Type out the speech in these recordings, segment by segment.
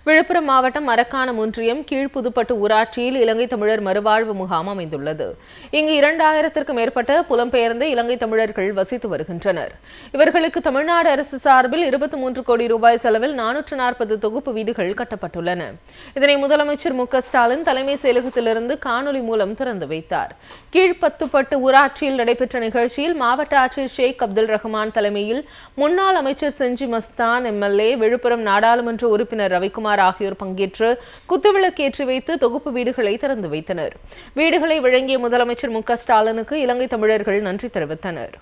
விழுப்புரம் மாவட்டம் மரக்காணம் ஒன்றியம் கீழ்புதுப்பட்டு ஊராட்சியில் இலங்கை தமிழர் மறுவாழ்வு முகாம் அமைந்துள்ளது. இங்கு 2000க்கும் மேற்பட்ட புலம்பெயர்ந்த இலங்கை தமிழர்கள் வசித்து வருகின்றனர். இவர்களுக்கு தமிழ்நாடு அரசு சார்பில் 23 கோடி ரூபாய் செலவில் 440 தொகுப்பு வீடுகள் கட்டப்பட்டுள்ளன. இதனை முதலமைச்சர் மு.க.ஸ்டாலின் தலைமை செயலகத்திலிருந்து காணொலி மூலம் திறந்து வைத்தார். கீழ்பத்துப்பட்டு ஊராட்சியில் நடைபெற்ற நிகழ்ச்சியில் மாவட்ட ஆட்சியர் ஷேக் அப்துல் ரஹ்மான் தலைமையில் முன்னாள் அமைச்சர் செஞ்சி மஸ்தான், எம்எல்ஏ, விழுப்புரம் நாடாளுமன்ற உறுப்பினர் ரவிக்குமார் ஆகியோர் பங்கேற்று குத்துவிளக்கேற்றி வைத்து தொகுப்பு வீடுகளை திறந்து வைத்தனர். வீடுகளை வழங்கிய முதலமைச்சர் மு.க.ஸ்டாலினுக்கு இலங்கை தமிழர்கள் நன்றி தெரிவித்தனர்.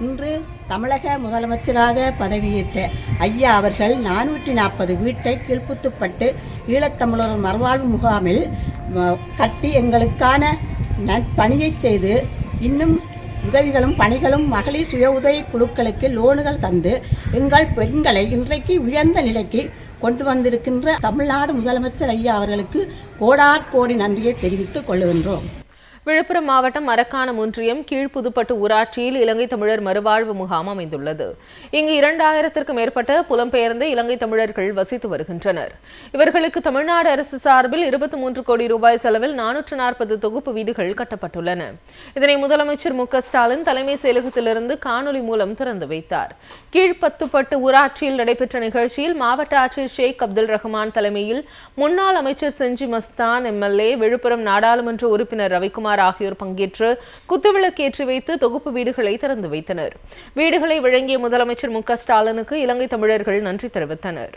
இன்று தமிழக முதலமைச்சராக பதவியேற்ற ஐயா அவர்கள் 440 வீட்டை கீழ்புத்துப்பட்டு ஈழத்தமிழர் மறுவாழ்வு முகாமில் கட்டி எங்களுக்கான நற்பணியை செய்து இன்னும் உதவிகளும் பணிகளும் மகளிர் சுய உதவி குழுக்களுக்கு லோனுகள் தந்து எங்கள் பெண்களை இன்றைக்கு உயர்ந்த நிலைக்கு கொண்டு வந்திருக்கின்ற தமிழ்நாடு முதலமைச்சர் ஐயா அவர்களுக்கு கோடார் நன்றியை தெரிவித்துக் கொள்கின்றோம். விழுப்புரம் மாவட்டம் மரக்காணம் ஒன்றியம் கீழ்புதுப்பட்டு ஊராட்சியில் இலங்கை தமிழர் மறுவாழ்வு முகாம் அமைந்துள்ளது. இங்கு 2000க்கும் மேற்பட்ட புலம்பெயர்ந்த இலங்கை தமிழர்கள் வசித்து வருகின்றனர். இவர்களுக்கு தமிழ்நாடு அரசு சார்பில் 23 கோடி ரூபாய் செலவில் 440 தொகுப்பு வீடுகள் கட்டப்பட்டுள்ளன. இதனை முதலமைச்சர் மு.க.ஸ்டாலின் தலைமை செயலகத்திலிருந்து காணொலி மூலம் திறந்து வைத்தார். கீழ்பத்துப்பட்டு ஊராட்சியில் நடைபெற்ற நிகழ்ச்சியில் மாவட்ட ஆட்சியர் ஷேக் அப்துல் ரஹ்மான் தலைமையில் முன்னாள் அமைச்சர் செஞ்சி மஸ்தான், எம்எல்ஏ, விழுப்புரம் நாடாளுமன்ற உறுப்பினர் ரவிக்குமார் ஆகியோர் பங்கேற்று குத்துவிளக்கேற்றி வைத்து தொகுப்பு வீடுகளை திறந்து வைத்தனர். வீடுகளை வழங்கிய முதலமைச்சர் மு.க.ஸ்டாலினுக்கு இலங்கை தமிழர்கள் நன்றி தெரிவித்தனர்.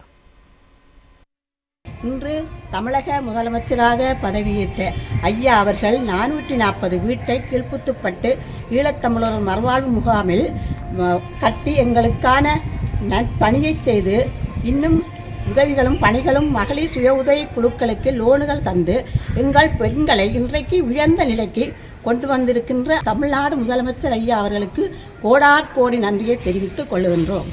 இன்று தமிழக முதலமைச்சராக பதவியேற்ற ஐயா அவர்கள் 440 வீட்டை கீழ்புத்துப்பட்டு ஈழத்தமிழர் மறுவாழ்வு முகாமில் கட்டி எங்களுக்கான நற்பணியை செய்து இன்னும் உதவிகளும் பணிகளும் மகளிர் சுய உதவி குழுக்களுக்கு லோனுகள் தந்து எங்கள் பெண்களை இன்றைக்கு உயர்ந்த நிலைக்கு கொண்டு வந்திருக்கின்ற தமிழ்நாடு முதலமைச்சர் ஐயா அவர்களுக்கு கோடார் நன்றியை தெரிவித்துக் கொள்கின்றோம்.